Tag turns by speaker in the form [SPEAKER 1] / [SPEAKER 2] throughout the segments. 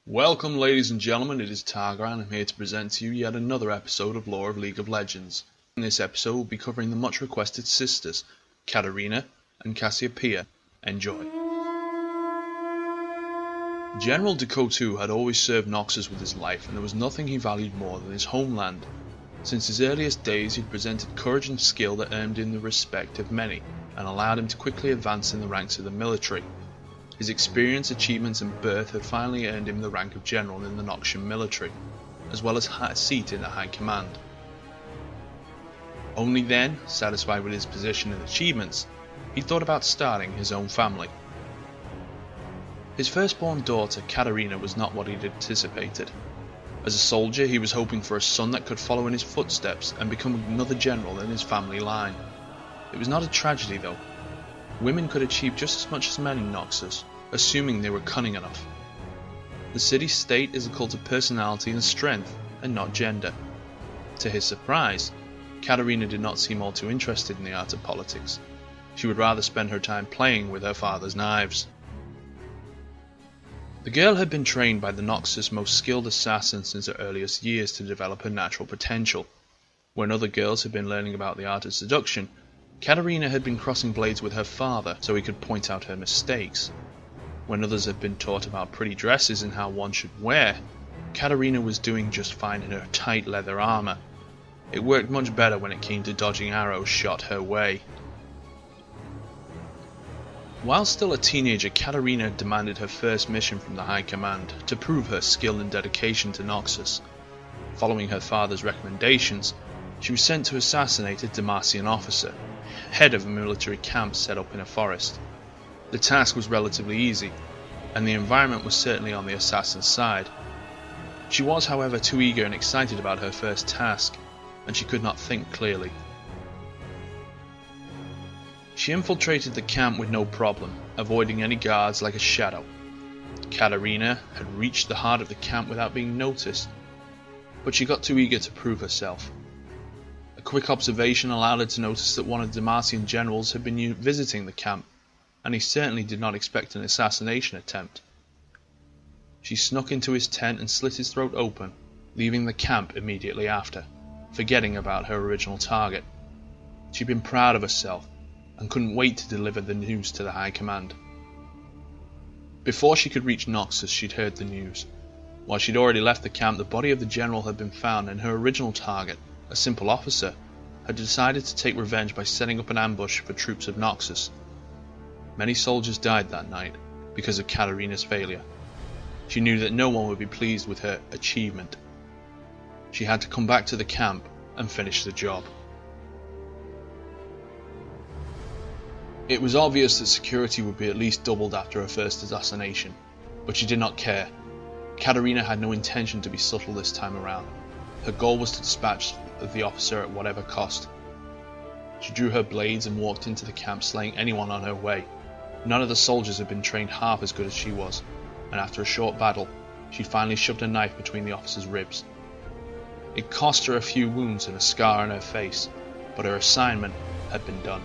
[SPEAKER 1] Welcome ladies and gentlemen, it is Targran. I'm here to present to you yet another episode of Lore of League of Legends. In this episode we'll be covering the much requested sisters, Katarina and Cassiopeia. Enjoy. General Decotu had always served Noxus with his life, and there was nothing he valued more than his homeland. Since his earliest days he'd presented courage and skill that earned him the respect of many, and allowed him to quickly advance in the ranks of the military. His experience, achievements and birth had finally earned him the rank of general in the Noxian military, as well as a seat in the high command. Only then, satisfied with his position and achievements, he thought about starting his own family. His firstborn daughter, Katarina, was not what he'd anticipated. As a soldier, he was hoping for a son that could follow in his footsteps and become another general in his family line. It was not a tragedy though. Women could achieve just as much as men in Noxus, assuming they were cunning enough. The city-state is a cult of personality and strength, and not gender. To his surprise, Katarina did not seem all too interested in the art of politics. She would rather spend her time playing with her father's knives. The girl had been trained by the Noxus' most skilled assassin since her earliest years to develop her natural potential. When other girls had been learning about the art of seduction, Katarina had been crossing blades with her father so he could point out her mistakes. When others had been taught about pretty dresses and how one should wear, Katarina was doing just fine in her tight leather armor. It worked much better when it came to dodging arrows shot her way. While still a teenager, Katarina demanded her first mission from the High Command to prove her skill and dedication to Noxus. Following her father's recommendations, she was sent to assassinate a Demacian officer, head of a military camp set up in a forest. The task was relatively easy, and the environment was certainly on the assassin's side. She was, however, too eager and excited about her first task, and she could not think clearly. She infiltrated the camp with no problem, avoiding any guards like a shadow. Katarina had reached the heart of the camp without being noticed, but she got too eager to prove herself. A quick observation allowed her to notice that one of the Demacian generals had been visiting the camp, and he certainly did not expect an assassination attempt. She snuck into his tent and slit his throat open, leaving the camp immediately after, forgetting about her original target. She'd been proud of herself, and couldn't wait to deliver the news to the High Command. Before she could reach Noxus, she'd heard the news. While she'd already left the camp, the body of the general had been found, and her original target, a simple officer, had decided to take revenge by setting up an ambush for troops of Noxus. Many soldiers died that night because of Katarina's failure. She knew that no one would be pleased with her achievement. She had to come back to the camp and finish the job. It was obvious that security would be at least doubled after her first assassination, but she did not care. Katarina had no intention to be subtle this time around. Her goal was to dispatch the officer at whatever cost. She drew her blades and walked into the camp, slaying anyone on her way. None of the soldiers had been trained half as good as she was, and after a short battle, she finally shoved a knife between the officer's ribs. It cost her a few wounds and a scar on her face, but her assignment had been done.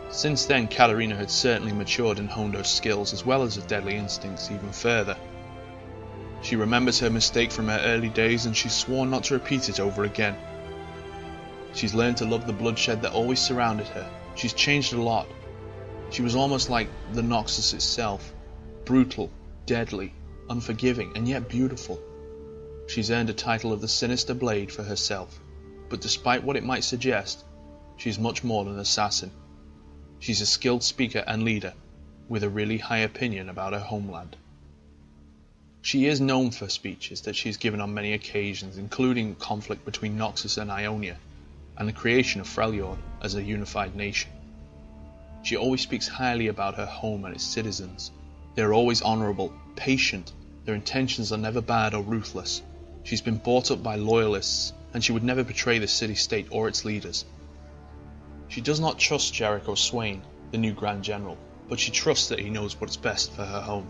[SPEAKER 1] Since then, Katarina had certainly matured and honed her skills as well as her deadly instincts even further. She remembers her mistake from her early days, and she's sworn not to repeat it over again. She's learned to love the bloodshed that always surrounded her. She's changed a lot. She was almost like the Noxus itself, brutal, deadly, unforgiving, and yet beautiful. She's earned a title of the Sinister Blade for herself, but despite what it might suggest, she's much more than an assassin. She's a skilled speaker and leader, with a really high opinion about her homeland. She is known for speeches that she's given on many occasions, including conflict between Noxus and Ionia, and the creation of Freljord as a unified nation. She always speaks highly about her home and its citizens. They are always honourable, patient, their intentions are never bad or ruthless. She's been brought up by loyalists, and she would never betray the city-state or its leaders. She does not trust Jericho Swain, the new Grand General, but she trusts that he knows what's best for her home.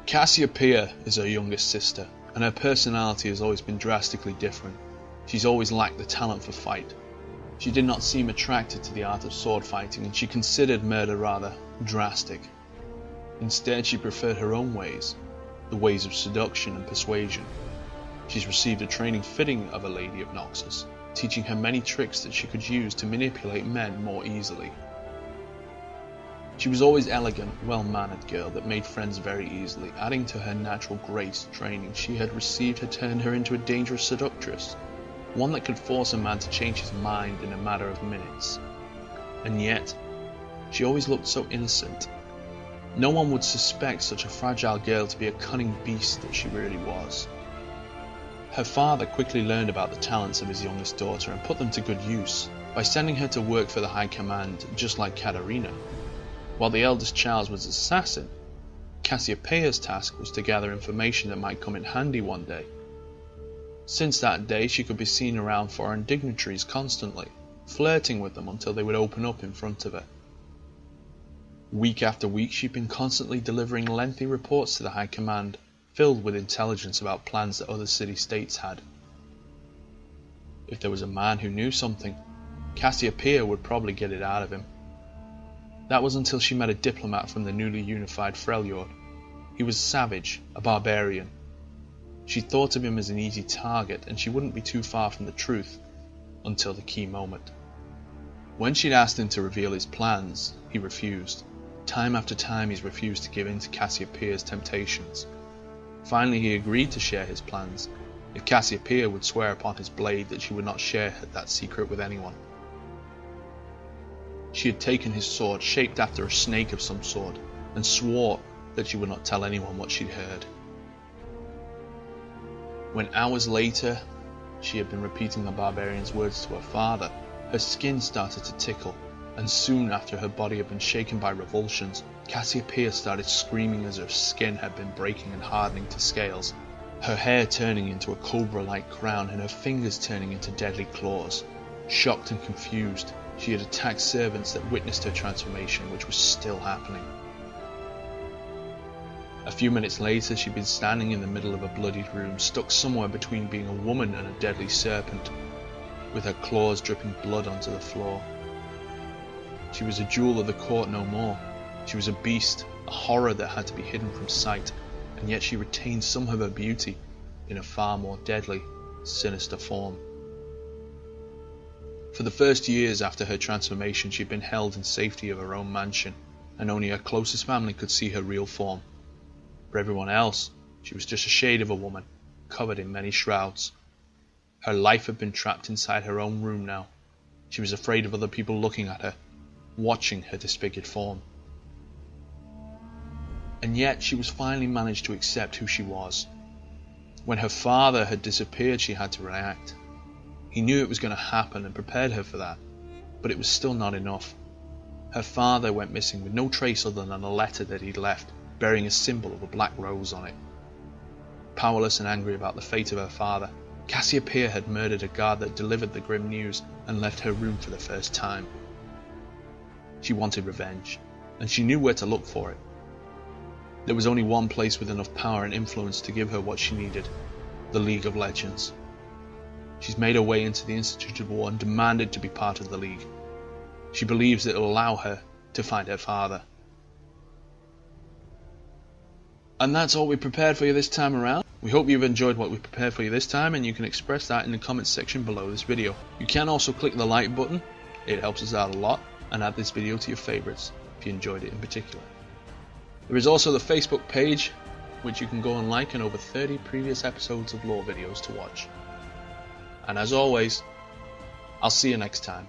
[SPEAKER 1] Cassiopeia is her youngest sister, and her personality has always been drastically different. She's always lacked the talent for fight. She did not seem attracted to the art of sword fighting, and she considered murder rather drastic. Instead, she preferred her own ways, the ways of seduction and persuasion. She's received a training fitting of a lady of Noxus, teaching her many tricks that she could use to manipulate men more easily. She was always elegant, well-mannered girl that made friends very easily. Adding to her natural grace training she had received had turned her into a dangerous seductress, one that could force a man to change his mind in a matter of minutes. And yet, she always looked so innocent. No one would suspect such a fragile girl to be a cunning beast that she really was. Her father quickly learned about the talents of his youngest daughter and put them to good use, by sending her to work for the High Command, just like Katarina. While the eldest child was an assassin, Cassiopeia's task was to gather information that might come in handy one day. Since that day, she could be seen around foreign dignitaries constantly, flirting with them until they would open up in front of her. Week after week, she'd been constantly delivering lengthy reports to the High Command, filled with intelligence about plans that other city-states had. If there was a man who knew something, Cassiopeia would probably get it out of him. That was until she met a diplomat from the newly unified Freljord. He was savage, a barbarian. She thought of him as an easy target, and she wouldn't be too far from the truth, until the key moment. When she'd asked him to reveal his plans, he refused. Time after time he's refused to give in to Cassiopeia's temptations. Finally he agreed to share his plans, if Cassiopeia would swear upon his blade that she would not share that secret with anyone. She had taken his sword, shaped after a snake of some sort, and swore that she would not tell anyone what she'd heard. When hours later she had been repeating the barbarian's words to her father, her skin started to tickle, and soon after her body had been shaken by revulsions, Cassiopeia started screaming as her skin had been breaking and hardening to scales, her hair turning into a cobra-like crown and her fingers turning into deadly claws. Shocked and confused, she had attacked servants that witnessed her transformation, which was still happening. A few minutes later, she'd been standing in the middle of a bloodied room, stuck somewhere between being a woman and a deadly serpent, with her claws dripping blood onto the floor. She was a jewel of the court no more. She was a beast, a horror that had to be hidden from sight, and yet she retained some of her beauty in a far more deadly, sinister form. For the first years after her transformation, she'd been held in safety of her own mansion, and only her closest family could see her real form. For everyone else, she was just a shade of a woman, covered in many shrouds. Her life had been trapped inside her own room now. She was afraid of other people looking at her, watching her disfigured form. And yet she was finally managed to accept who she was. When her father had disappeared, she had to react. He knew it was going to happen and prepared her for that, but it was still not enough. Her father went missing with no trace other than a letter that he'd left, bearing a symbol of a black rose on it. Powerless and angry about the fate of her father, Cassiopeia had murdered a guard that delivered the grim news and left her room for the first time. She wanted revenge, and she knew where to look for it. There was only one place with enough power and influence to give her what she needed: the League of Legends. She's made her way into the Institute of War and demanded to be part of the League. She believes it will allow her to find her father. And that's all we prepared for you this time around. We hope you've enjoyed what we prepared for you this time, and you can express that in the comments section below this video. You can also click the like button, it helps us out a lot, and add this video to your favourites if you enjoyed it in particular. There is also the Facebook page, which you can go and like, and over 30 previous episodes of lore videos to watch. And as always, I'll see you next time.